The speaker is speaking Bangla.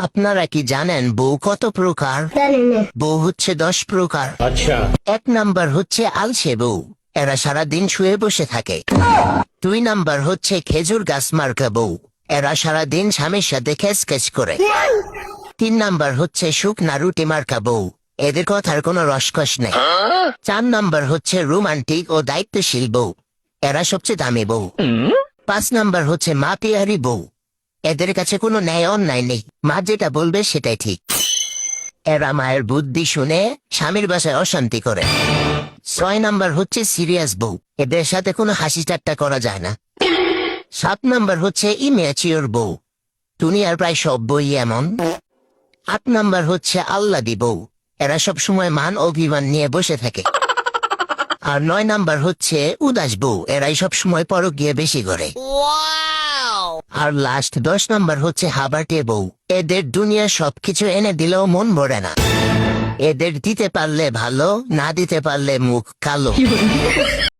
আপনারা কি জানেন বউ কত প্রকার? জানি না। বউ হচ্ছে 10 প্রকার। अच्छा। 1 নাম্বার হচ্ছে আলসে বউ, এরা সারাদিন শুয়ে বসে থাকে। 2 নাম্বার হচ্ছে খেজুর গাছ মার্কা বউ, এরা সারাদিন স্বামীর সাথে খেস করে। 3 নাম্বার হচ্ছে শুকনা রুটি মার্কা বউ, এদের কথার কোনো রসকস নেই। 4 নাম্বার হচ্ছে রোমান্টিক ও দায়িত্বশীল বউ, এরা সবচেয়ে দামি বউ। 5 নাম্বার হচ্ছে মাপিয়ারি বউ, এদের কাছে কোনো ন্যায় অন্যায় নেই, মা যেটা বলবে সেটাই ঠিক। এরা মায়ের বুদ্ধি শুনে স্বামীর বাসায় অশান্তি করে। 6 নাম্বার হচ্ছে সিরিয়াস বউ, এদের সাথে কোনো হাসি ঠাট্টা করা যায় না। 7 নাম্বার হচ্ছে ইম্যাচিওর বউ, দুনিয়ার প্রায় সব বই এমন। 8 নাম্বার হচ্ছে আল্লাদি বউ, এরা সব সময় মান অভিমান নিয়ে বসে থাকে। আর 9 নাম্বার হচ্ছে উদাস বউ, এরাই সব সময় পরক গিয়ে বেশি করে। আর লাস্ট 10 নাম্বার হচ্ছে হাবাটে বউ, এদের দুনিয়া সবকিছু এনে দিলেও মন ভরে না। এদের দিতে পারলে ভালো, না দিতে পারলে মুখ কালো।